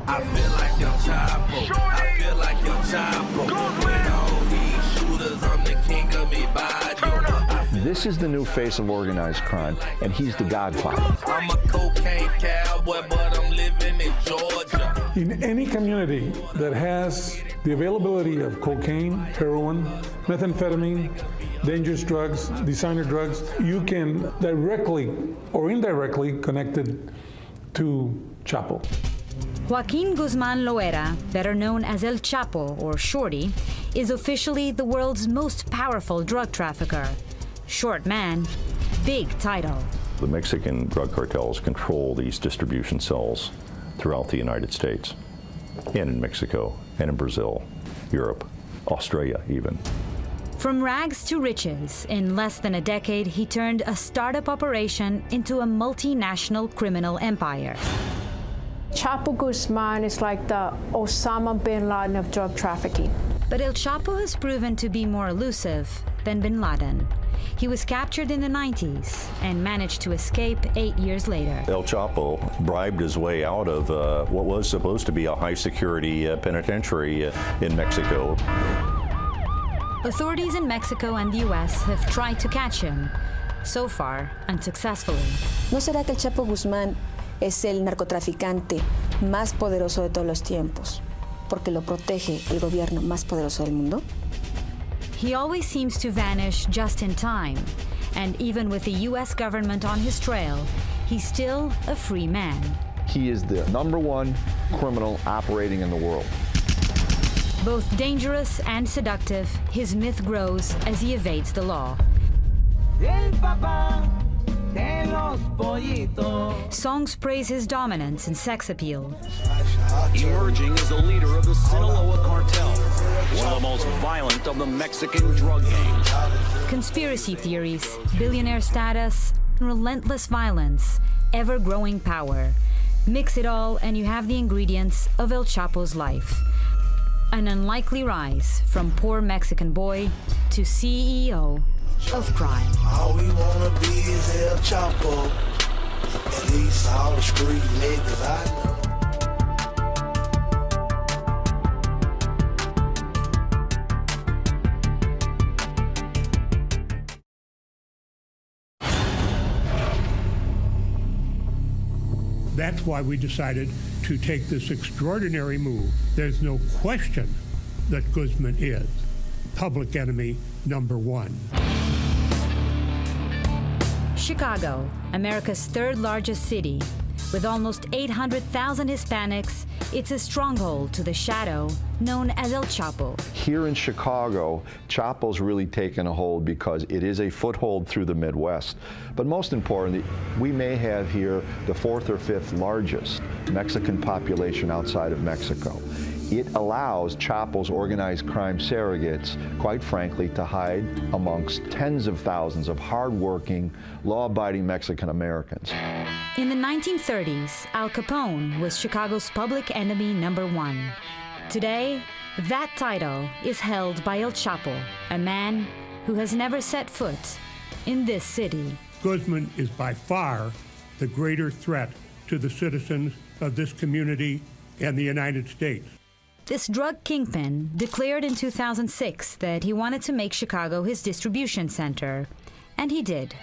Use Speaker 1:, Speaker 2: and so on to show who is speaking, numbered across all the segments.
Speaker 1: I feel like I'm Chapo. I feel like I'm Chapo. With all these shooters, I'm the king of me body.
Speaker 2: This is the new face of organized crime, and he's the godfather.
Speaker 1: I'm a cocaine cowboy, but I'm living in Georgia.
Speaker 3: In any community that has the availability of cocaine, heroin, methamphetamine, dangerous drugs, designer drugs, you can directly or indirectly connect it to Chapo.
Speaker 4: Joaquin Guzman Loera, better known as El Chapo or Shorty, is officially the world's most powerful drug trafficker. Short man, big title.
Speaker 5: The Mexican drug cartels control these distribution cells throughout the United States, and in Mexico, and in Brazil, Europe, Australia even.
Speaker 4: From rags to riches, in less than a decade, he turned a startup operation into a multinational criminal empire.
Speaker 6: Chapo Guzman is like the Osama bin Laden of drug trafficking.
Speaker 4: But El Chapo has proven to be more elusive than bin Laden. He was captured in the 90s and managed to escape 8 years later.
Speaker 5: El Chapo bribed his way out of what was supposed to be a high-security penitentiary in Mexico.
Speaker 4: Authorities in Mexico and the U.S. have tried to catch him, so far unsuccessfully.
Speaker 7: ¿No será que el Chapo Guzmán es el narcotraficante más poderoso de todos los tiempos, porque lo protege el gobierno más poderoso del mundo?
Speaker 4: He always seems to vanish just in time, and even with the U.S. government on his trail, he's still a free man.
Speaker 2: He is the #1 criminal operating in the world.
Speaker 4: Both dangerous and seductive, his myth grows as he evades the law. Songs praise his dominance and sex appeal.
Speaker 8: Emerging as the leader of the Sinaloa cartel, one of the most violent of the Mexican drug gangs.
Speaker 4: Conspiracy theories, billionaire status, relentless violence, ever-growing power. Mix it all and you have the ingredients of El Chapo's life. An unlikely rise from poor Mexican boy to CEO of crime.
Speaker 1: All we wanna be is El Chapo. At least all the street niggas I know.
Speaker 9: That's why we decided to take this extraordinary move. There's no question that Guzman is public enemy #1.
Speaker 4: Chicago, America's third largest city, with almost 800,000 Hispanics, it's a stronghold to the shadow known as El Chapo.
Speaker 2: Here in Chicago, Chapo's really taken a hold because it is a foothold through the Midwest. But most importantly, we may have here the 4th or 5th largest Mexican population outside of Mexico. It allows Chapo's organized crime surrogates, quite frankly, to hide amongst tens of thousands of hardworking, law-abiding Mexican Americans.
Speaker 4: In the 1930s, Al Capone was Chicago's public enemy #1. Today, that title is held by El Chapo, a man who has never set foot in this city.
Speaker 9: Guzman is by far the greater threat to the citizens of this community and the United States.
Speaker 4: This drug kingpin declared in 2006 that he wanted to make Chicago his distribution center, and he did.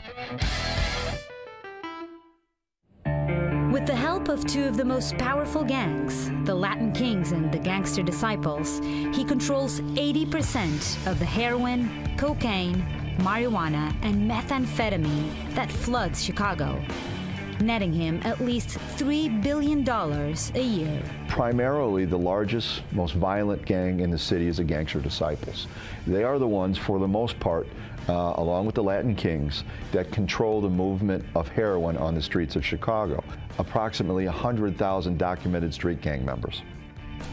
Speaker 4: With the help of 2 of the most powerful gangs, the Latin Kings and the Gangster Disciples, he controls 80% of the heroin, cocaine, marijuana, and methamphetamine that floods Chicago, netting him at least $3 billion a year.
Speaker 2: Primarily, the largest, most violent gang in the city is the Gangster Disciples. They are the ones, for the most part, along with the Latin Kings, that control the movement of heroin on the streets of Chicago. Approximately 100,000 documented street gang members.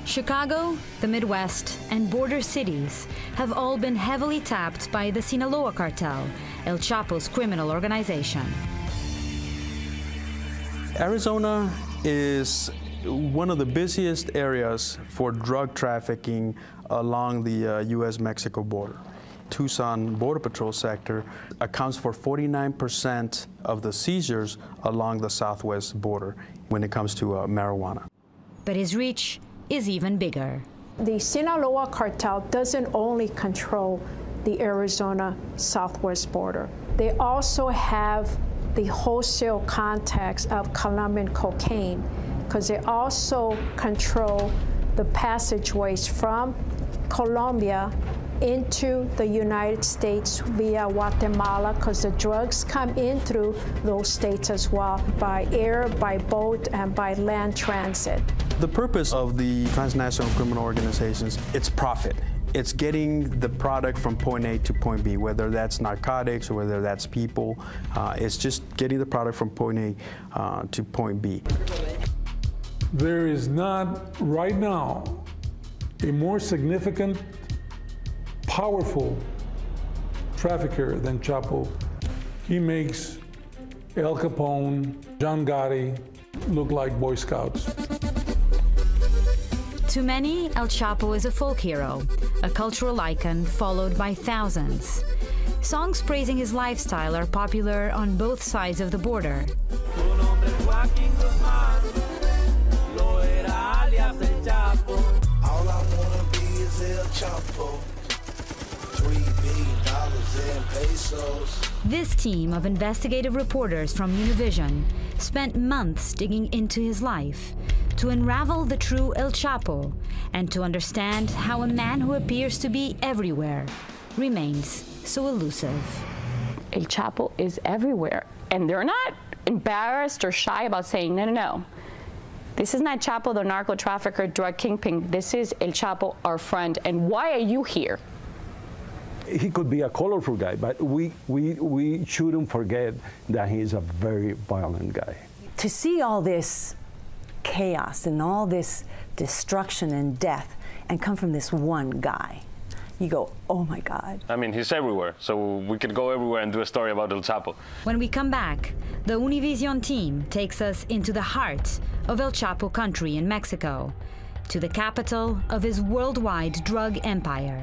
Speaker 4: Chicago, the Midwest, and border cities have all been heavily tapped by the Sinaloa cartel, El Chapo's criminal organization.
Speaker 10: Arizona is one of the busiest areas for drug trafficking along the U.S.-Mexico border. Tucson Border Patrol sector accounts for 49% of the seizures along the southwest border when it comes to marijuana.
Speaker 4: but his reach is even bigger.
Speaker 6: The Sinaloa cartel doesn't only control the Arizona southwest border. They also have the wholesale contacts of Colombian cocaine, because they also control the passageways from Colombia into the United States via Guatemala, because the drugs come in through those states as well, by air, by boat, and by land transit.
Speaker 10: The purpose of the transnational criminal organizations, it's profit. It's getting the product from point A to point B, whether that's narcotics or whether that's people. It's just getting the product from point A to point B.
Speaker 3: There is not, right now, a more significant, powerful trafficker than Chapo. He makes Al Capone, John Gotti look like Boy Scouts.
Speaker 4: To many, El Chapo is a folk hero, a cultural icon followed by thousands. Songs praising his lifestyle are popular on both sides of the border.
Speaker 1: All I wanna be is El Chapo. $3 billion in pesos.
Speaker 4: This team of investigative reporters from Univision spent months digging into his life to unravel the true El Chapo and to understand how a man who appears to be everywhere remains so elusive.
Speaker 11: El Chapo is everywhere, and they're not embarrassed or shy about saying, no, no, no. This is not Chapo, the narco trafficker, drug kingpin. This is El Chapo, our friend, and why are you here?
Speaker 12: He could be a colorful guy, but we shouldn't forget that he's a very violent guy.
Speaker 13: To see all this chaos and all this destruction and death and come from this one guy, you go, oh my God.
Speaker 14: I mean, he's everywhere, so we could go everywhere and do a story about El Chapo.
Speaker 4: When we come back, the Univision team takes us into the heart of El Chapo country in Mexico, to the capital of his worldwide drug empire.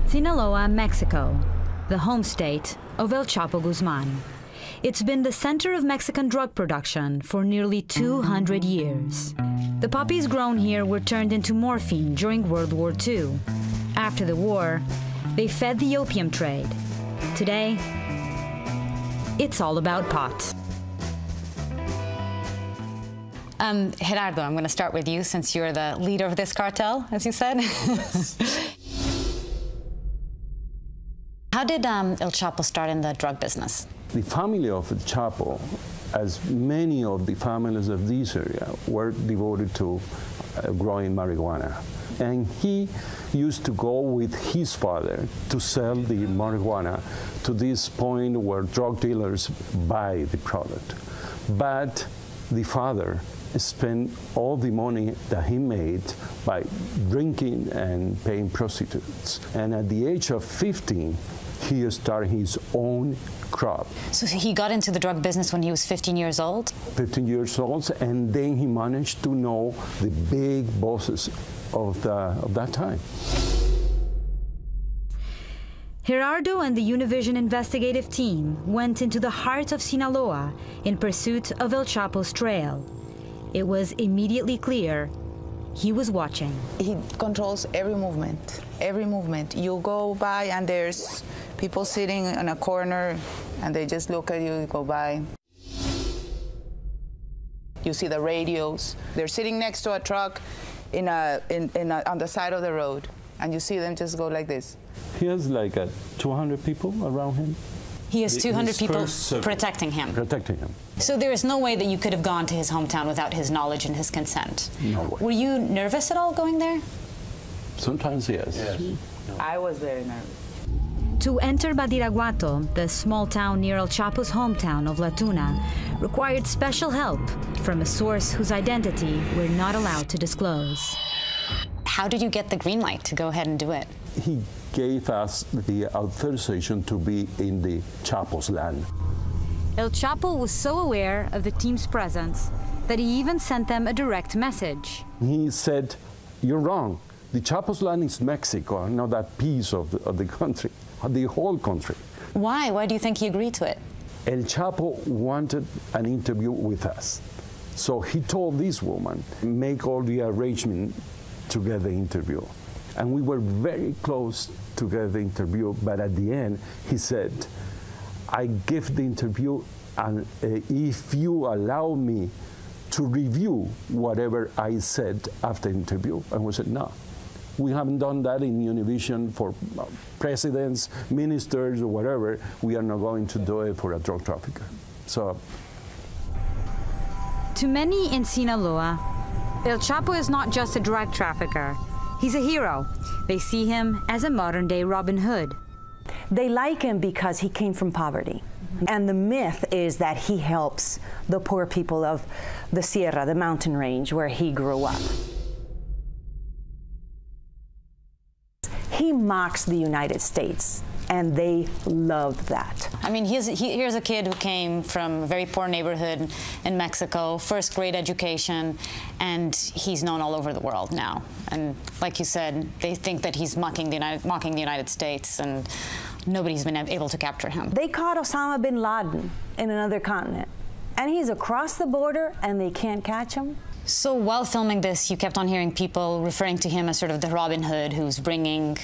Speaker 4: Sinaloa, Mexico, the home state of El Chapo Guzman. It's been the center of Mexican drug production for nearly 200 years. The poppies grown here were turned into morphine during World War II. After the war, they fed the opium trade. Today, it's all about pot.
Speaker 15: Gerardo, I'm going to start with you since you're the leader of this cartel, as you said. How did El Chapo start in the drug business?
Speaker 12: The family of El Chapo, as many of the families of this area, were devoted to growing marijuana. And he used to go with his father to sell the marijuana to this point where drug dealers buy the product. But the father spent all the money that he made by drinking and paying prostitutes. And at the age of 15, he started his own crop.
Speaker 15: So he got into the drug business when he was 15 years old?
Speaker 12: 15 years old, and then he managed to know the big bosses of that time.
Speaker 4: Gerardo and the Univision investigative team went into the heart of Sinaloa in pursuit of El Chapo's trail. It was immediately clear he was watching.
Speaker 16: He controls every movement, every movement. You go by and there's people sitting in a corner and they just look at you, you go by. You see the radios. They're sitting next to a truck on the side of the road, and you see them just go like this.
Speaker 12: He has like 200 people around him.
Speaker 15: He has 200 people protecting him.
Speaker 12: Protecting him.
Speaker 15: So there is no way that you could have gone to his hometown without his knowledge and his consent.
Speaker 12: No way.
Speaker 15: Were you nervous at all going there?
Speaker 12: Sometimes, yes.
Speaker 16: I was very nervous.
Speaker 4: To enter Badiraguato, the small town near El Chapo's hometown of La Tuna, required special help from a source whose identity we're not allowed to disclose.
Speaker 15: How did you get the green light to go ahead and do it?
Speaker 12: He gave us the authorization to be in the Chapo's land.
Speaker 4: El Chapo was so aware of the team's presence that he even sent them a direct message.
Speaker 12: He said, "You're wrong. The Chapo's land is Mexico, not that piece of the country, the whole country."
Speaker 15: Why? Why do you think he agreed to it?
Speaker 12: El Chapo wanted an interview with us. So he told this woman, make all the arrangement to get the interview. And we were very close to get the interview, but at the end, he said, "I give the interview, and if you allow me to review whatever I said after the interview." And we said, "No. We haven't done that in Univision for presidents, ministers, or whatever. We are not going to do it for a drug trafficker." So,
Speaker 4: to many in Sinaloa, El Chapo is not just a drug trafficker. He's a hero. They see him as a modern-day Robin Hood.
Speaker 13: They like him because he came from poverty. And the myth is that he helps the poor people of the Sierra, the mountain range where he grew up. He mocks the United States, and they love that.
Speaker 15: I mean, here's a kid who came from a very poor neighborhood in Mexico, first grade education, and he's known all over the world now. And like you said, they think that he's mocking the United States, and nobody's been able to capture him.
Speaker 13: They caught Osama bin Laden in another continent, and he's across the border, and they can't catch him.
Speaker 15: So while filming this, you kept on hearing people referring to him as sort of the Robin Hood who's bringing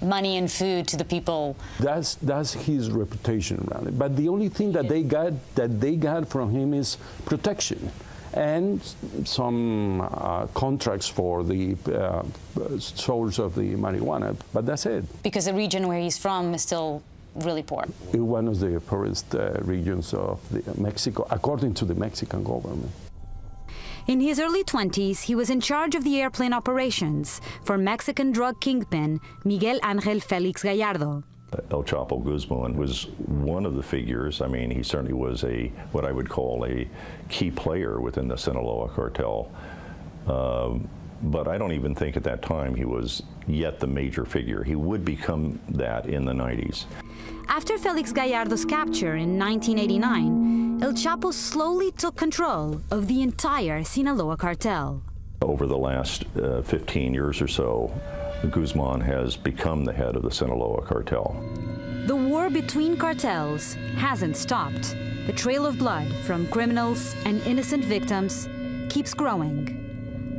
Speaker 15: money and food to the people.
Speaker 12: That's his reputation around it. But the only thing that they got from him is protection and some contracts for the source of the marijuana. But that's it.
Speaker 15: Because the region where he's from is still really poor.
Speaker 12: It's one of the poorest regions of Mexico, according to the Mexican government.
Speaker 4: In his early 20s, he was in charge of the airplane operations for Mexican drug kingpin Miguel Ángel Félix Gallardo.
Speaker 5: El Chapo Guzman was one of the figures. I mean, he certainly was what I would call a key player within the Sinaloa cartel. But I don't even think at that time he was yet the major figure. He would become that in the 90s.
Speaker 4: After Félix Gallardo's capture in 1989, El Chapo slowly took control of the entire Sinaloa cartel.
Speaker 5: Over the last 15 years or so, Guzman has become the head of the Sinaloa cartel.
Speaker 4: The war between cartels hasn't stopped. The trail of blood from criminals and innocent victims keeps growing.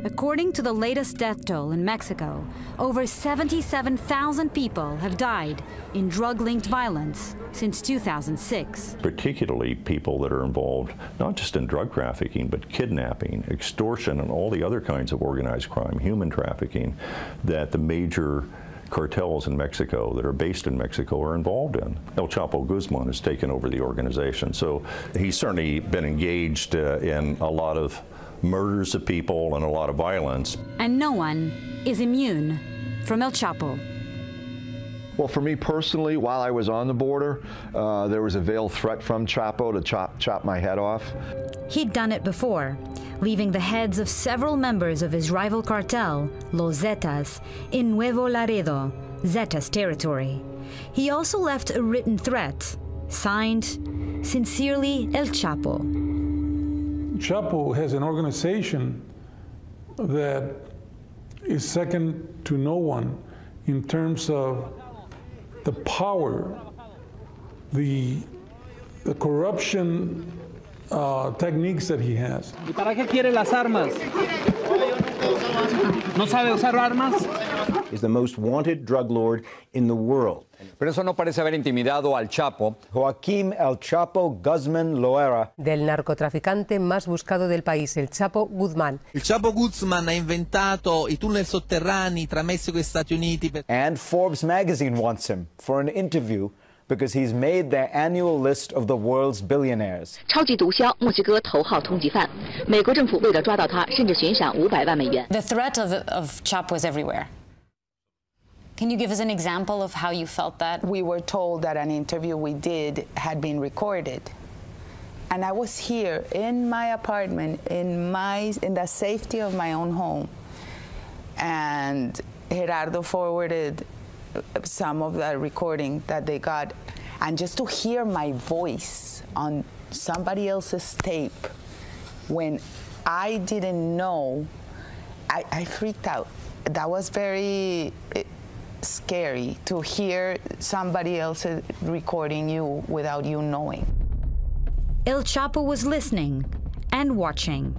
Speaker 4: According to the latest death toll in Mexico, over 77,000 people have died in drug-linked violence since 2006.
Speaker 5: Particularly people that are involved not just in drug trafficking, but kidnapping, extortion, and all the other kinds of organized crime, human trafficking, that the major cartels in Mexico that are based in Mexico are involved in. El Chapo Guzman has taken over the organization. So he's certainly been engaged in a lot of murders of people and a lot of violence.
Speaker 4: And no one is immune from El Chapo.
Speaker 2: Well, for me personally, while I was on the border, there was a veiled threat from Chapo to chop my head off.
Speaker 4: He'd done it before, leaving the heads of several members of his rival cartel, Los Zetas, in Nuevo Laredo, Zetas territory. He also left a written threat, signed, "Sincerely, El Chapo."
Speaker 3: Chapo has an organization that is second to no one in terms of the power, the corruption techniques that he has.
Speaker 17: ¿Y para qué quiere las armas? ¿No sabe usar armas?
Speaker 18: Is the most wanted drug lord in the world.
Speaker 19: Pero eso no parece haber intimidado al Chapo. Joaquín El Chapo Guzman Loera.
Speaker 20: Del narcotraficante más buscado del país, el Chapo Guzman.
Speaker 21: Il Chapo Guzman ha inventato i tunnel sotterranei tra Messico e Stati Uniti.
Speaker 19: And Forbes magazine wants him for an interview because he's made their annual list of the world's billionaires.
Speaker 22: 超级毒枭墨西哥头号通缉犯，美国政府为了抓到他，甚至悬赏500万美元。
Speaker 15: The threat of Chapo is everywhere. Can you give us an example of how you felt that?
Speaker 16: We were told that an interview we did had been recorded. And I was here in my apartment, in the safety of my own home. And Gerardo forwarded some of the recording that they got. And just to hear my voice on somebody else's tape when I didn't know, I freaked out. That was very scary, to hear somebody else recording you without you knowing.
Speaker 4: El Chapo was listening and watching,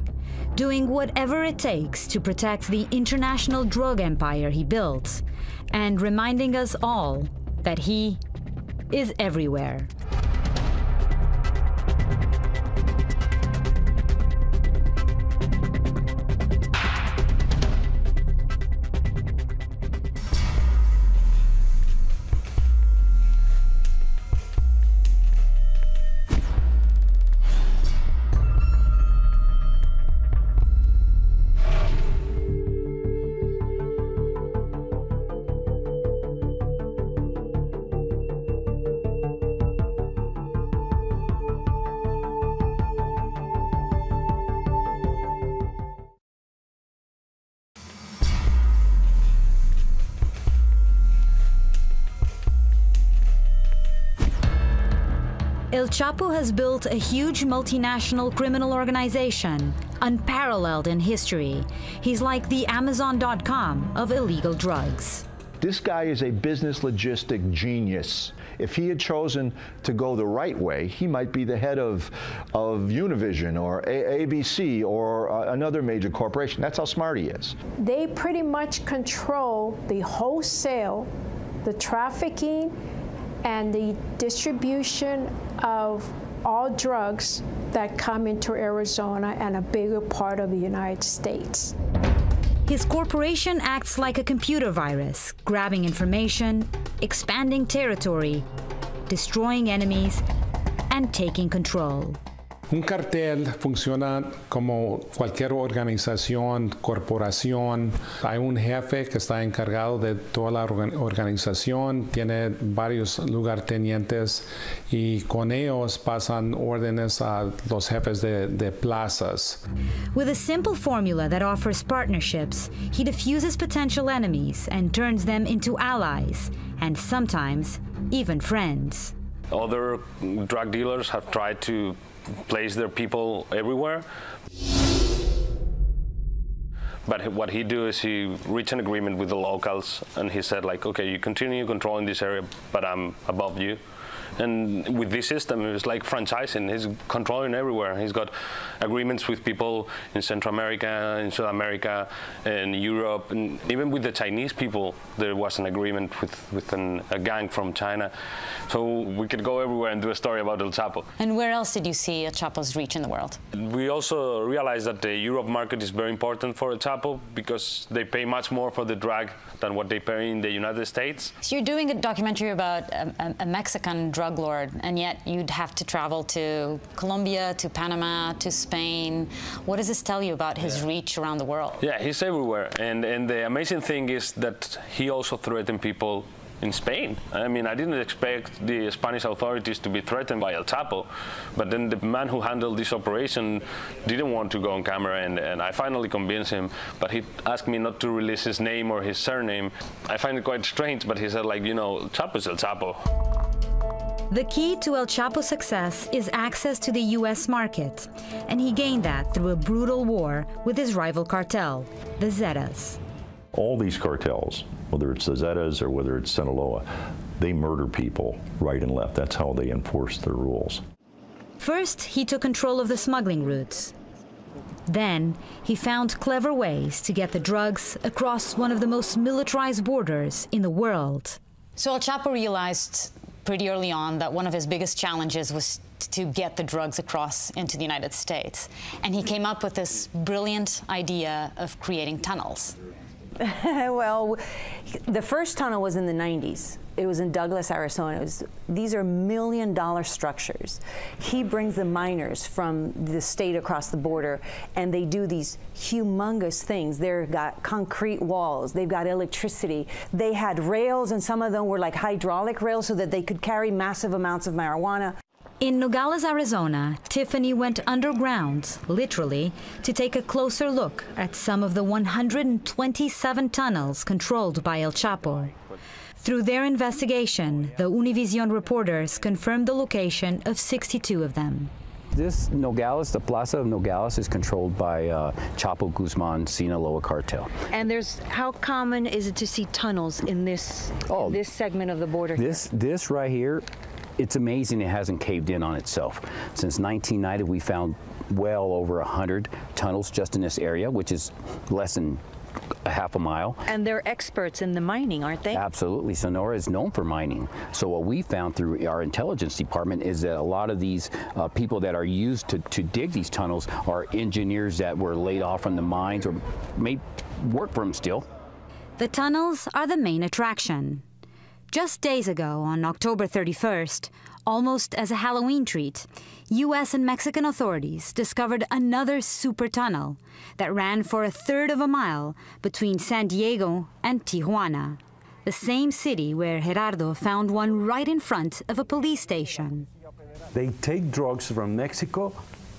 Speaker 4: doing whatever it takes to protect the international drug empire he built, and reminding us all that he is everywhere. El Chapo has built a huge multinational criminal organization, unparalleled in history. He's like the Amazon.com of illegal drugs.
Speaker 2: This guy is a business logistic genius. If he had chosen to go the right way, he might be the head of Univision or ABC or another major corporation. That's how smart he is.
Speaker 6: They pretty much control the wholesale, the trafficking, and the distribution of all drugs that come into Arizona and a bigger part of the United States.
Speaker 4: His corporation acts like a computer virus, grabbing information, expanding territory, destroying enemies, and taking control.
Speaker 3: Un cartel funciona como cualquier organización, corporación. Hay un jefe que está encargado de toda la organización, tiene varios lugartenientes y con ellos pasan órdenes a los jefes de plazas.
Speaker 4: With a simple formula that offers partnerships, he diffuses potential enemies and turns them into allies, and sometimes even friends.
Speaker 14: Other drug dealers have tried to place their people everywhere. But what he do is he reached an agreement with the locals, and he said, like, okay, you continue controlling this area, but I'm above you. And with this system, it's like franchising. He's controlling everywhere. He's got agreements with people in Central America, in South America, in Europe, and even with the Chinese people, there was an agreement with a gang from China. So we could go everywhere and do a story about El Chapo.
Speaker 15: And where else did you see El Chapo's reach in the world?
Speaker 14: We also realized that the Europe market is very important for El Chapo because they pay much more for the drug than what they pay in the United States.
Speaker 15: So you're doing a documentary about a Mexican drug lord, and yet you'd have to travel to Colombia, to Panama, to Spain. What does this tell you about his reach around the world?
Speaker 14: Yeah, he's everywhere. And the amazing thing is that he also threatened people in Spain. I mean, I didn't expect the Spanish authorities to be threatened by El Chapo, but then the man who handled this operation didn't want to go on camera, and I finally convinced him, but he asked me not to release his name or his surname. I find it quite strange, but he said, like, you know, Chapo's El Chapo.
Speaker 4: The key to El Chapo's success is access to the U.S. market, and he gained that through a brutal war with his rival cartel, the Zetas.
Speaker 5: All these cartels, whether it's the Zetas or whether it's Sinaloa, they murder people right and left. That's how they enforce their rules.
Speaker 4: First, he took control of the smuggling routes. Then, he found clever ways to get the drugs across one of the most militarized borders in the world.
Speaker 15: So El Chapo realized pretty early on that one of his biggest challenges was to get the drugs across into the United States. And he came up with this brilliant idea of creating tunnels.
Speaker 13: Well, the first tunnel was in the 90s. It was in Douglas, Arizona. These are million-dollar structures. He brings the miners from the state across the border, and they do these humongous things. They've got concrete walls. They've got electricity. They had rails, and some of them were like hydraulic rails so that they could carry massive amounts of marijuana.
Speaker 4: In Nogales, Arizona, Tiffany went underground, literally, to take a closer look at some of the 127 tunnels controlled by El Chapo. Through their investigation, the Univision reporters confirmed the location of 62 of them.
Speaker 7: This Nogales, the Plaza of Nogales, is controlled by Chapo Guzman Sinaloa cartel.
Speaker 13: And how common is it to see tunnels in this segment of the border?
Speaker 7: This right here, it's amazing it hasn't caved in on itself. Since 1990, we found well over 100 tunnels just in this area, which is less than a half a mile.
Speaker 13: And they're experts in the mining, aren't they?
Speaker 7: Absolutely. Sonora is known for mining. So what we found through our intelligence department is that a lot of these people that are used to dig these tunnels are engineers that were laid off from the mines or may work for them still.
Speaker 4: The tunnels are the main attraction. Just days ago, on October 31st, almost as a Halloween treat, U.S. and Mexican authorities discovered another super tunnel that ran for 1/3 of a mile between San Diego and Tijuana, the same city where Gerardo found one right in front of a police station.
Speaker 12: They take drugs from Mexico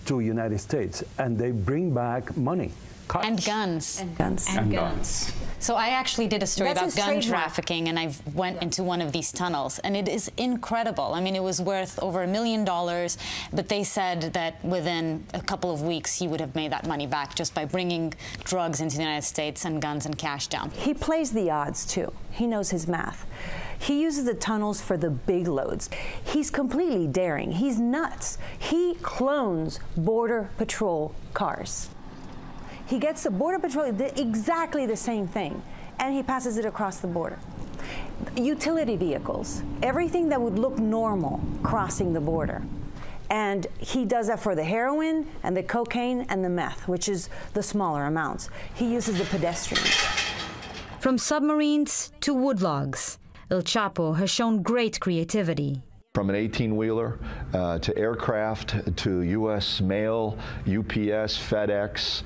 Speaker 12: to the United States, and they bring back money. Cuts.
Speaker 15: And guns.
Speaker 13: And guns.
Speaker 15: And guns. So I actually did a story
Speaker 13: That's
Speaker 15: about gun
Speaker 13: his trademark.
Speaker 15: trafficking, and I went into one of these tunnels, and it is incredible. I mean, it was worth over $1 million, but they said that within a couple of weeks, he would have made that money back just by bringing drugs into the United States and guns and cash down.
Speaker 13: He plays the odds, too. He knows his math. He uses the tunnels for the big loads. He's completely daring. He's nuts. He clones Border Patrol cars. He gets the Border Patrol, exactly the same thing, and he passes it across the border. Utility vehicles, everything that would look normal crossing the border. And he does that for the heroin and the cocaine and the meth, which is the smaller amounts. He uses the pedestrians.
Speaker 4: From submarines to woodlogs, El Chapo has shown great creativity.
Speaker 2: From an 18-wheeler to aircraft to U.S. mail, UPS, FedEx,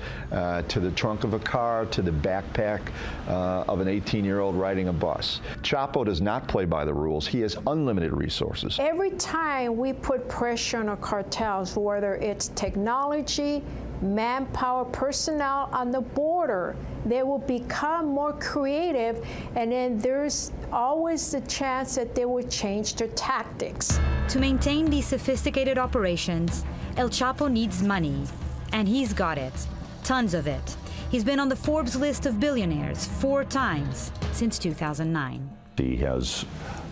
Speaker 2: to the trunk of a car, to the backpack of an 18-year-old riding a bus. Chapo does not play by the rules. He has unlimited resources.
Speaker 6: Every time we put pressure on our cartels, whether it's technology, manpower, personnel on the border, they will become more creative, and then there's always the chance that they will change their tactics.
Speaker 4: To maintain these sophisticated operations, El Chapo needs money, and he's got it, tons of it. He's been on the Forbes list of billionaires 4 times since 2009.
Speaker 5: He has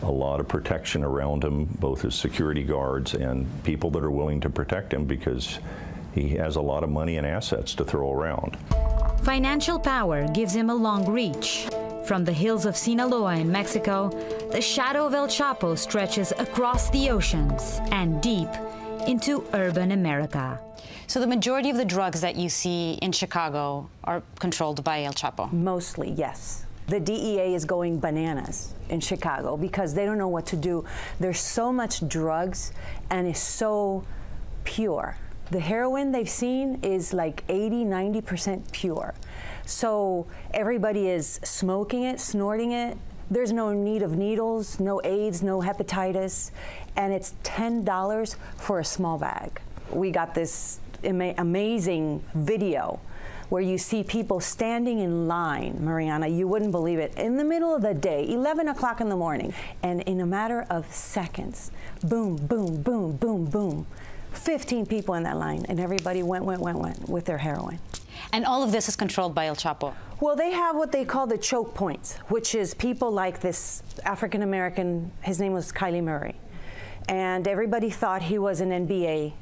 Speaker 5: a lot of protection around him, both as security guards and people that are willing to protect him because he has a lot of money and assets to throw around.
Speaker 4: Financial power gives him a long reach. From the hills of Sinaloa in Mexico, the shadow of El Chapo stretches across the oceans and deep into urban America.
Speaker 15: So the majority of the drugs that you see in Chicago are controlled by El Chapo?
Speaker 13: Mostly, yes. The DEA is going bananas in Chicago because they don't know what to do. There's so much drugs, and it's so pure. The heroin they've seen is like 80–90% pure. So everybody is smoking it, snorting it. There's no need of needles, no AIDS, no hepatitis, and it's $10 for a small bag. We got this amazing video where you see people standing in line, Mariana, you wouldn't believe it, in the middle of the day, 11 o'clock in the morning, and in a matter of seconds, boom, boom, boom, boom, boom, 15 people in that line, and everybody went with their heroin.
Speaker 15: And all of this is controlled by El Chapo?
Speaker 13: Well, they have what they call the choke points, which is people like this African-American, his name was Kylie Murray, and everybody thought he was an NBA,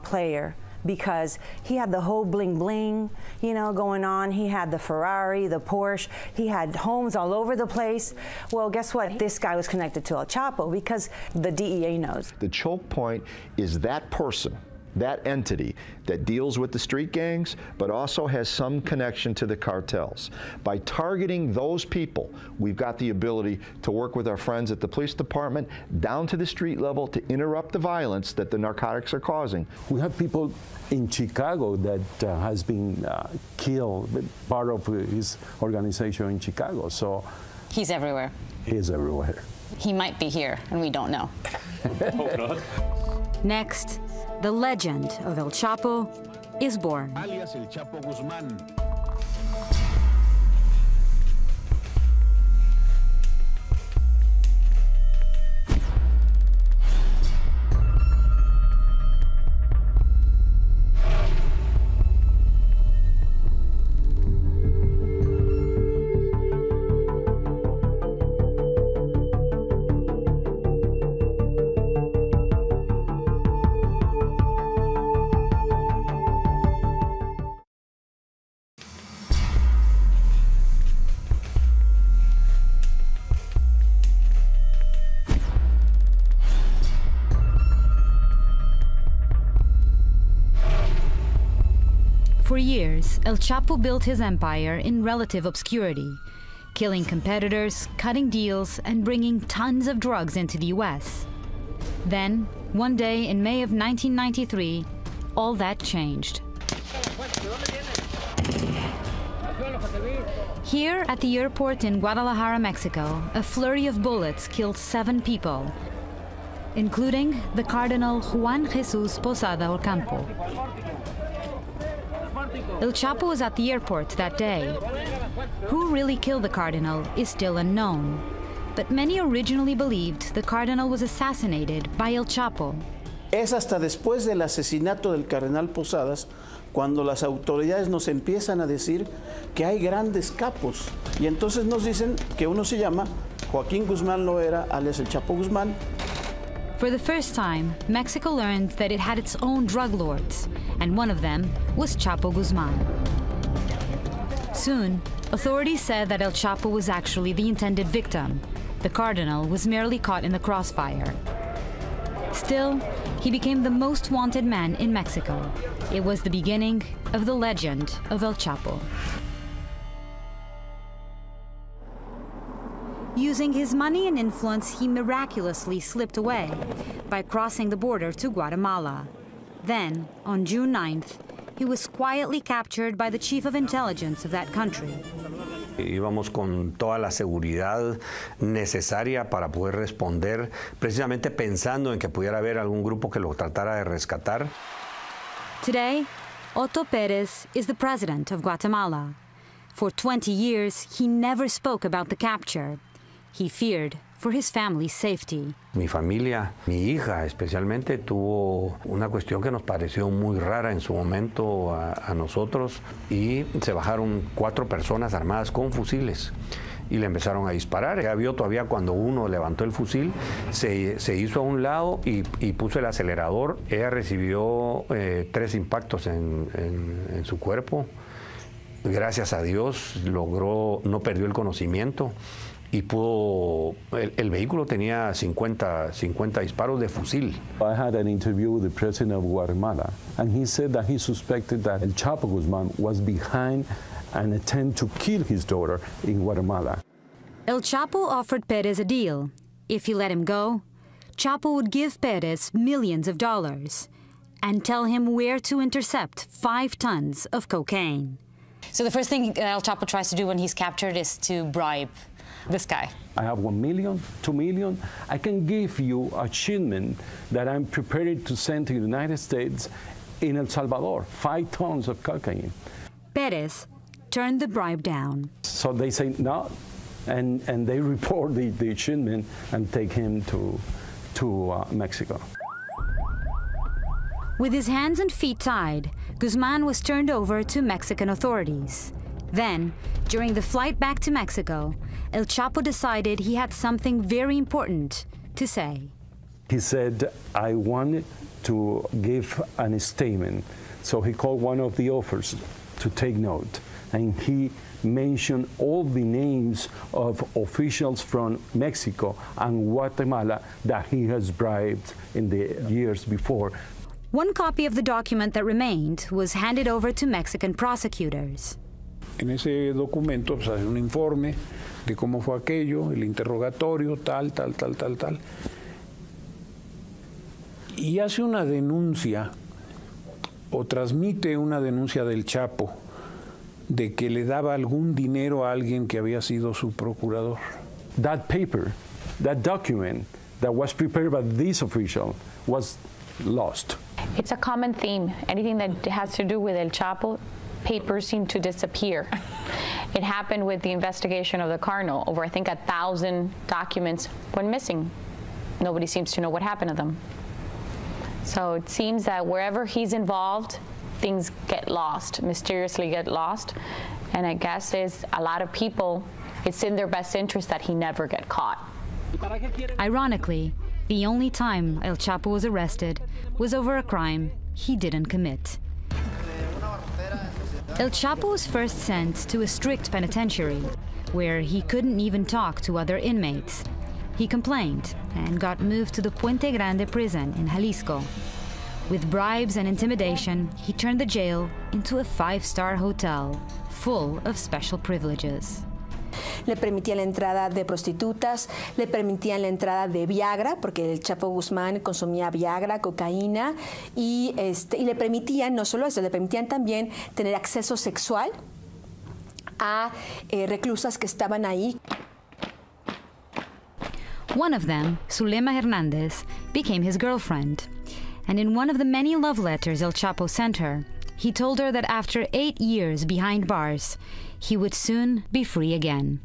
Speaker 13: player, because he had the whole bling-bling, going on. He had the Ferrari, the Porsche. He had homes all over the place. Well, guess what? This guy was connected to El Chapo because the DEA knows.
Speaker 2: The choke point is that person that entity that deals with the street gangs, but also has some connection to the cartels. By targeting those people, we've got the ability to work with our friends at the police department down to the street level to interrupt the violence that the narcotics are causing.
Speaker 12: We have people in Chicago that has been killed, part of his organization in Chicago. So
Speaker 15: he's everywhere.
Speaker 12: He is everywhere.
Speaker 15: He might be here, and we don't know.
Speaker 12: Hope not.
Speaker 4: Next, the legend of El Chapo is born.
Speaker 8: Alias El Chapo Guzmán.
Speaker 4: For years, El Chapo built his empire in relative obscurity, killing competitors, cutting deals, and bringing tons of drugs into the US. Then, one day in May of 1993, all that changed. Here at the airport in Guadalajara, Mexico, a flurry of bullets killed 7 people, including the Cardinal Juan Jesus Posada Ocampo. El Chapo was at the airport that day. Who really killed the Cardinal is still unknown, but many originally believed the Cardinal was assassinated by El Chapo.
Speaker 9: Es hasta después del asesinato del Cardenal Posadas cuando las autoridades nos empiezan a decir que hay grandes capos. Y entonces nos dicen que uno se llama Joaquín Guzmán Loera, alias El Chapo Guzmán.
Speaker 4: For the first time, Mexico learned that it had its own drug lords, and one of them was Chapo Guzman. Soon, authorities said that El Chapo was actually the intended victim. The Cardinal was merely caught in the crossfire. Still, he became the most wanted man in Mexico. It was the beginning of the legend of El Chapo. Using his money and influence, he miraculously slipped away by crossing the border to Guatemala. Then, on June 9th, he was quietly captured by the chief of intelligence of that country.
Speaker 23: Íbamos con toda la seguridad necesaria para poder responder, precisamente pensando en que pudiera haber algún grupo que lo tratara de rescatar.
Speaker 4: Today, Otto Pérez is the president of Guatemala. For 20 years, he never spoke about the capture. He feared for his family's safety.
Speaker 23: Mi familia, mi hija especialmente, tuvo una cuestión que nos pareció muy rara en su momento a nosotros, y se bajaron 4 personas armadas con fusiles y le empezaron a disparar. Ella vio todavía cuando uno levantó el fusil, se hizo a un lado y puso el acelerador. Ella recibió 3 impactos en su cuerpo. Gracias a Dios no perdió el conocimiento. Y el vehículo tenía 50 disparos de fusil.
Speaker 12: I had an interview with the president of Guatemala, and he said that he suspected that El Chapo Guzman was behind an attempt to kill his daughter in Guatemala.
Speaker 4: El Chapo offered Pérez a deal. If he let him go, Chapo would give Pérez millions of dollars and tell him where to intercept 5 tons of cocaine.
Speaker 15: So the first thing El Chapo tries to do when he's captured is to bribe this guy.
Speaker 12: I have 1 million, 2 million. I can give you a shipment that I'm prepared to send to the United States in El Salvador, 5 tons of cocaine.
Speaker 4: Pérez turned the bribe down.
Speaker 12: So they say no, and they report the shipment and take him to Mexico.
Speaker 4: With his hands and feet tied, Guzman was turned over to Mexican authorities. Then, during the flight back to Mexico, El Chapo decided he had something very important to say.
Speaker 12: He said, I wanted to give a statement. So he called one of the officers to take note. And he mentioned all the names of officials from Mexico and Guatemala that he has bribed in the years before.
Speaker 4: One copy of the document that remained was handed over to Mexican prosecutors.
Speaker 3: En ese documento pues, hace un informe de cómo fue aquello, el interrogatorio, tal. Y hace una denuncia, o transmite una denuncia del Chapo, de que le daba algún dinero a alguien que había sido su procurador.
Speaker 12: That paper, that document that was prepared by this official was lost.
Speaker 11: It's a common theme. Anything that has to do with El Chapo, papers seem to disappear. It happened with the investigation of the Cardinal. Over, I think, 1,000 documents went missing. Nobody seems to know what happened to them. So it seems that wherever he's involved, things get lost, mysteriously get lost. And I guess is a lot of people, it's in their best interest that he never get caught.
Speaker 4: Ironically, the only time El Chapo was arrested was over a crime he didn't commit. El Chapo was first sent to a strict penitentiary, where he couldn't even talk to other inmates. He complained and got moved to the Puente Grande prison in Jalisco. With bribes and intimidation, he turned the jail into a 5-star hotel, full of special privileges.
Speaker 1: Le permitían la entrada de prostitutas, le permitían la entrada de Viagra, porque el Chapo Guzmán consumía Viagra, cocaína, y le permitían, no solo eso, le permitían también tener acceso sexual a reclusas que estaban ahí.
Speaker 4: One of them, Zulema Hernandez, became his girlfriend. And in one of the many love letters El Chapo sent her, he told her that after 8 years behind bars, he would soon be free again.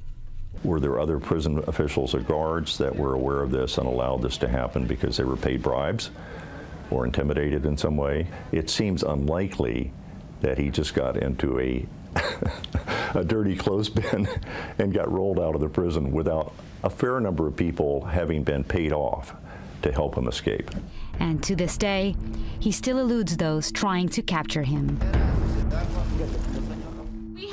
Speaker 5: Were there other prison officials or guards that were aware of this and allowed this to happen because they were paid bribes or intimidated in some way? It seems unlikely that he just got into a dirty clothespin and got rolled out of the prison without a fair number of people having been paid off to help him escape.
Speaker 4: And to this day, he still eludes those trying to capture him.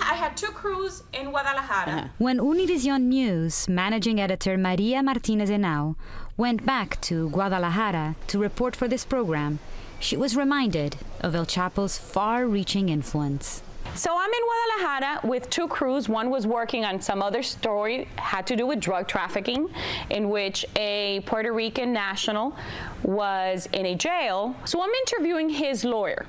Speaker 8: I had 2 crews in Guadalajara.
Speaker 4: When Univision News managing editor Maria Martinez Henao went back to Guadalajara to report for this program, she was reminded of El Chapo's far-reaching influence.
Speaker 11: So I'm in Guadalajara with 2 crews. One was working on some other story, had to do with drug trafficking, in which a Puerto Rican national was in a jail. So I'm interviewing his lawyer.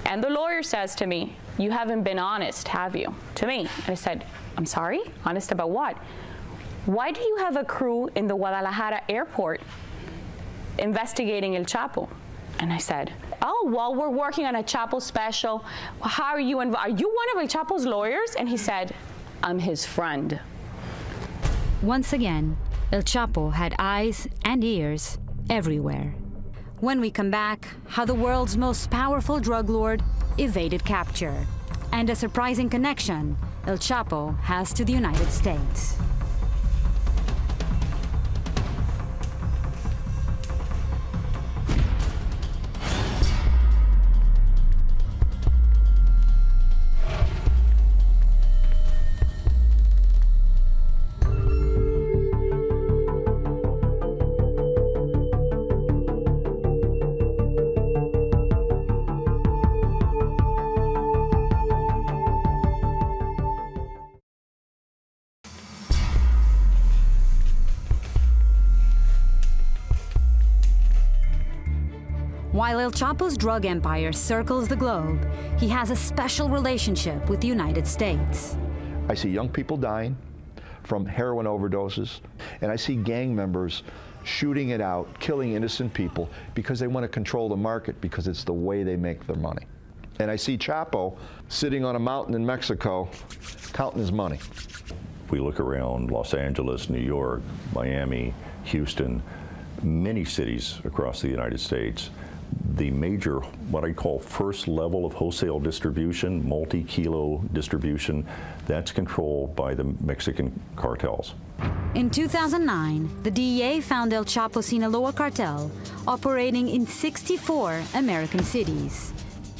Speaker 11: And the lawyer says to me, "You haven't been honest, have you?" To me. And I said, "I'm sorry? Honest about what? Why do you have a crew in the Guadalajara airport investigating El Chapo?" And I said, "Oh, well, we're working on a Chapo special. How are you involved? Are you one of El Chapo's lawyers?" And he said, "I'm his friend."
Speaker 4: Once again, El Chapo had eyes and ears everywhere. When we come back, how the world's most powerful drug lord evaded capture, and a surprising connection El Chapo has to the United States. While El Chapo's drug empire circles the globe, he has a special relationship with the United States.
Speaker 2: I see young people dying from heroin overdoses, and I see gang members shooting it out, killing innocent people because they want to control the market because it's the way they make their money. And I see Chapo sitting on a mountain in Mexico counting his money.
Speaker 5: We look around Los Angeles, New York, Miami, Houston, many cities across the United States. The major, what I call first level of wholesale distribution, multi-kilo distribution, that's controlled by the Mexican cartels.
Speaker 4: In 2009, the DEA found El Chapo Sinaloa cartel operating in 64 American cities.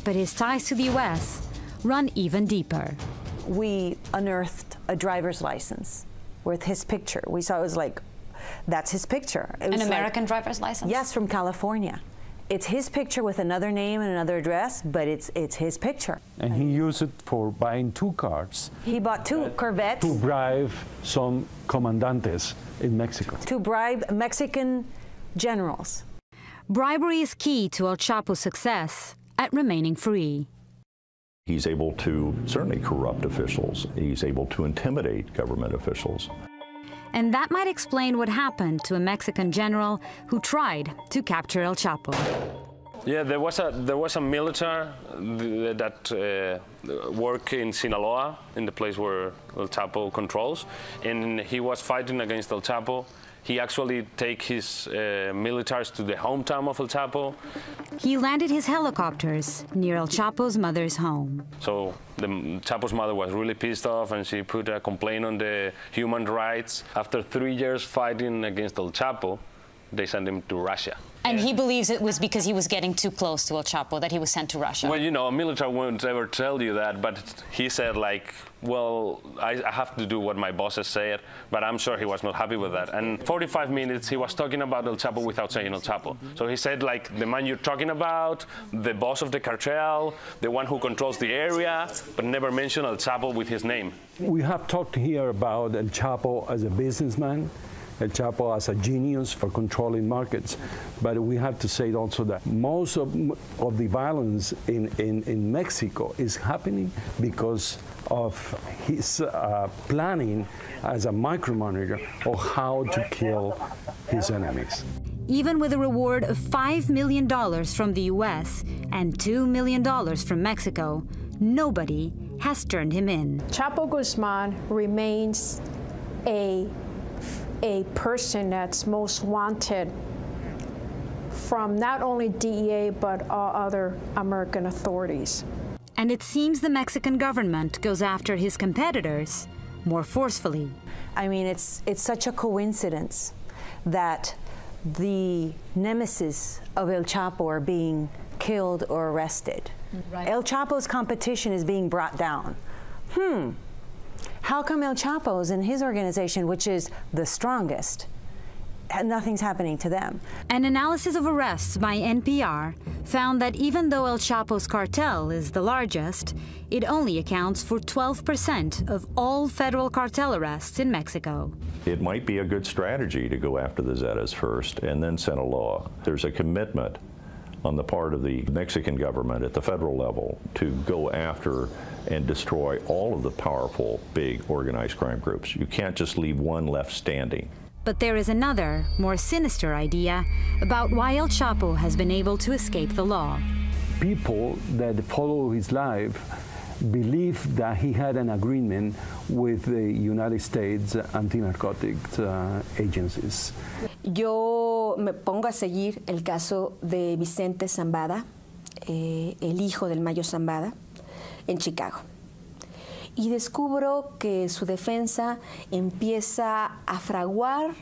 Speaker 4: But his ties to the U.S. run even deeper.
Speaker 13: We unearthed a driver's license with his picture. We saw it was like, that's his picture. It was
Speaker 15: An American driver's license?
Speaker 13: Yes, from California. It's his picture with another name and another address, but it's his picture.
Speaker 12: And he used it for buying 2 cars.
Speaker 13: He bought 2 Corvettes.
Speaker 12: To bribe some comandantes in Mexico.
Speaker 13: To bribe Mexican generals.
Speaker 4: Bribery is key to El Chapo's success at remaining free.
Speaker 5: He's able to certainly corrupt officials. He's able to intimidate government officials.
Speaker 4: And that might explain what happened to a Mexican general who tried to capture El Chapo.
Speaker 14: Yeah, there was a military that worked in Sinaloa, in the place where El Chapo controls, and he was fighting against El Chapo. He actually take his militaries to the hometown of El Chapo.
Speaker 4: He landed his helicopters near El Chapo's mother's home.
Speaker 14: So the Chapo's mother was really pissed off, and she put a complaint on the human rights. After 3 years fighting against El Chapo, they sent him to Russia.
Speaker 15: And he believes it was because he was getting too close to El Chapo that he was sent to Russia.
Speaker 14: Well, you know, a military won't ever tell you that, but he said, like, well, I have to do what my bosses said, but I'm sure he was not happy with that. And 45 minutes, he was talking about El Chapo without saying El Chapo. So he said, like, the man you're talking about, the boss of the cartel, the one who controls the area, but never mentioned El Chapo with his name.
Speaker 12: We have talked here about El Chapo as a businessman, El Chapo as a genius for controlling markets. But we have to say also that most of the violence in Mexico is happening because of his planning as a micromanager of how to kill his enemies.
Speaker 4: Even with a reward of $5 million from the U.S. and $2 million from Mexico, nobody has turned him in.
Speaker 6: Chapo Guzman remains a person that's most wanted from not only DEA but all other American authorities.
Speaker 4: And it seems the Mexican government goes after his competitors more forcefully.
Speaker 13: I mean, it's such a coincidence that the nemesis of El Chapo are being killed or arrested. Right. El Chapo's competition is being brought down. How come El Chapo's and his organization, which is the strongest, nothing's happening to them?
Speaker 4: An analysis of arrests by NPR found that even though El Chapo's cartel is the largest, it only accounts for 12% of all federal cartel arrests in Mexico.
Speaker 5: It might be a good strategy to go after the Zetas first and then Sinaloa. There's a commitment on the part of the Mexican government at the federal level to go after and destroy all of the powerful, big, organized crime groups. You can't just leave one left standing.
Speaker 4: But there is another, more sinister idea about why El Chapo has been able to escape the law.
Speaker 12: People that follow his life believe that he had an agreement with the United States anti-narcotics agencies.
Speaker 1: Yo me pongo a seguir el caso de Vicente Zambada, el hijo del Mayo Zambada, en Chicago. Y descubro que su defensa empieza a fraguar,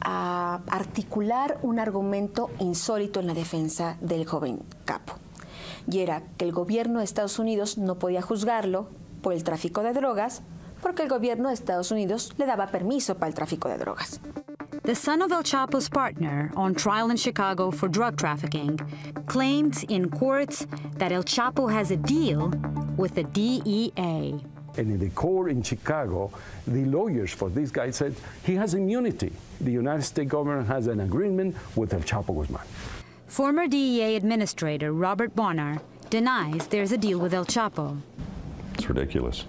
Speaker 1: a articular un argumento insólito en la defensa del joven capo. Y era que el gobierno de Estados Unidos no podía juzgarlo por el tráfico de drogas porque el gobierno de Estados Unidos le daba permiso para el tráfico de drogas.
Speaker 4: The son of El Chapo's partner on trial in Chicago for drug trafficking claimed in court that El Chapo has a deal with the DEA.
Speaker 12: And in the court in Chicago, the lawyers for this guy said he has immunity. The United States government has an agreement with El Chapo Guzman.
Speaker 4: Former DEA Administrator Robert Bonner denies there's a deal with El Chapo.
Speaker 5: It's ridiculous.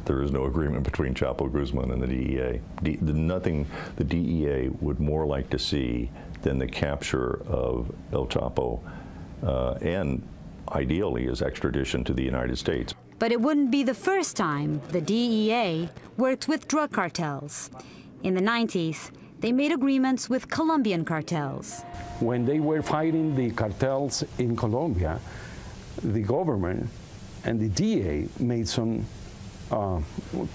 Speaker 5: There is no agreement between Chapo Guzman and the DEA. Nothing the DEA would more like to see than the capture of El Chapo and ideally his extradition to the United States.
Speaker 4: But it wouldn't be the first time the DEA worked with drug cartels. In the 90s, they made agreements with Colombian cartels.
Speaker 12: When they were fighting the cartels in Colombia, the government and the DEA made some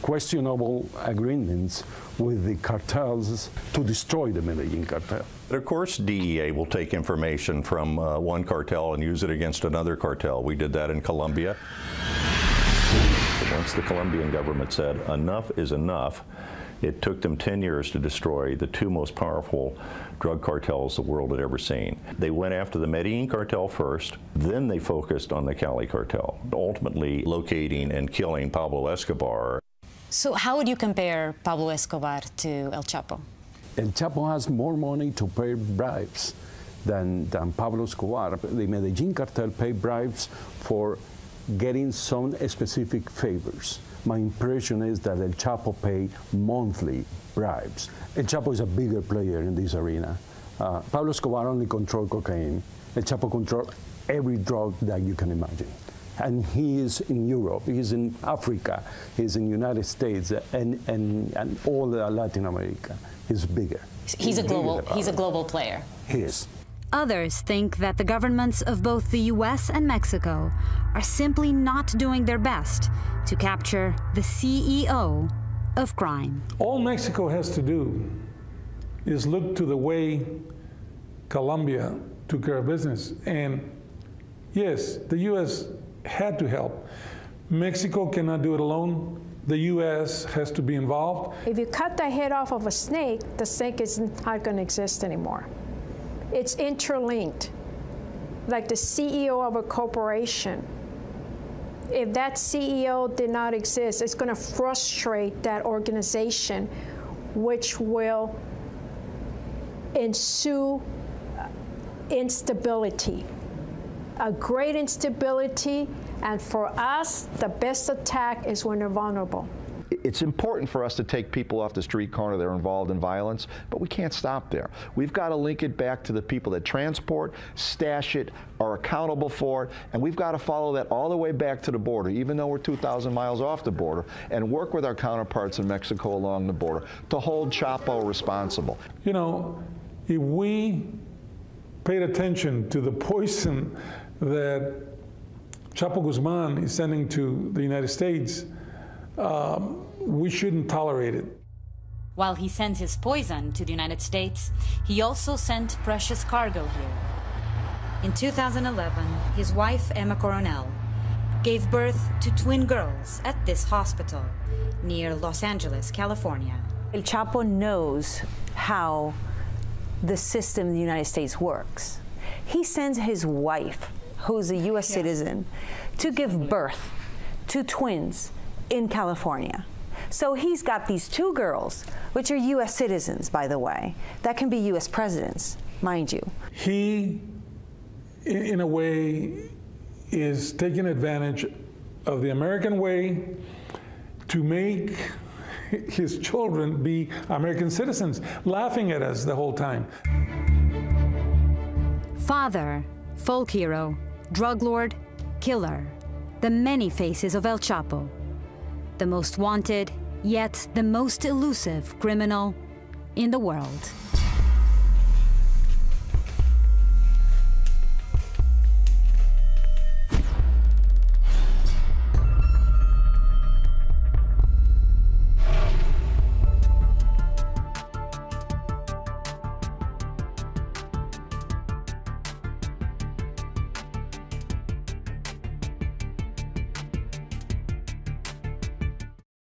Speaker 12: questionable agreements with the cartels to destroy the Medellin cartel.
Speaker 5: Of course, DEA will take information from one cartel and use it against another cartel. We did that in Colombia. But once the Colombian government said enough is enough, It took them 10 years to destroy the two most powerful drug cartels the world had ever seen. They went after the Medellin cartel first, then they focused on the Cali cartel, ultimately locating and killing Pablo Escobar.
Speaker 15: So how would you compare Pablo Escobar to El Chapo?
Speaker 12: El Chapo has more money to pay bribes than Pablo Escobar. The Medellin cartel paid bribes for getting some specific favors. My impression is that El Chapo paid monthly bribes. El Chapo is a bigger player in this arena. Pablo Escobar only controlled cocaine. El Chapo controlled every drug that you can imagine. And he is in Europe, he is in Africa, he's in the United States, and all Latin America. He's bigger.
Speaker 15: He's a global player.
Speaker 12: He is.
Speaker 4: Others think that the governments of both the US and Mexico are simply not doing their best to capture the CEO of crime.
Speaker 3: All Mexico has to do is look to the way Colombia took care of business. And yes, the US had to help. Mexico cannot do it alone. The US has to be involved.
Speaker 6: If you cut the head off of a snake, the snake is not going to exist anymore. It's interlinked, like the CEO of a corporation. If that CEO did not exist, it's going to frustrate that organization, which will ensue instability, a great instability, and for us, the best attack is when they're vulnerable.
Speaker 2: It's important for us to take people off the street corner that are involved in violence, but we can't stop there. We've got to link it back to the people that transport, stash it, are accountable for it, and we've got to follow that all the way back to the border, even though we're 2,000 miles off the border, and work with our counterparts in Mexico along the border to hold Chapo responsible.
Speaker 3: You know, if we paid attention to the poison that Chapo Guzman is sending to the United States, we shouldn't tolerate it.
Speaker 4: While he sends his poison to the United States, he also sent precious cargo here. In 2011, his wife, Emma Coronel, gave birth to twin girls at this hospital near Los Angeles, California.
Speaker 13: El Chapo knows how the system in the United States works. He sends his wife, who's a U.S. citizen, to give birth to twins in California. So he's got these two girls, which are U.S. citizens, by the way, that can be U.S. presidents, mind you.
Speaker 3: He, in a way, is taking advantage of the American way to make his children be American citizens, laughing at us the whole time.
Speaker 4: Father, folk hero, drug lord, killer. The many faces of El Chapo. The most wanted, yet the most elusive criminal in the world.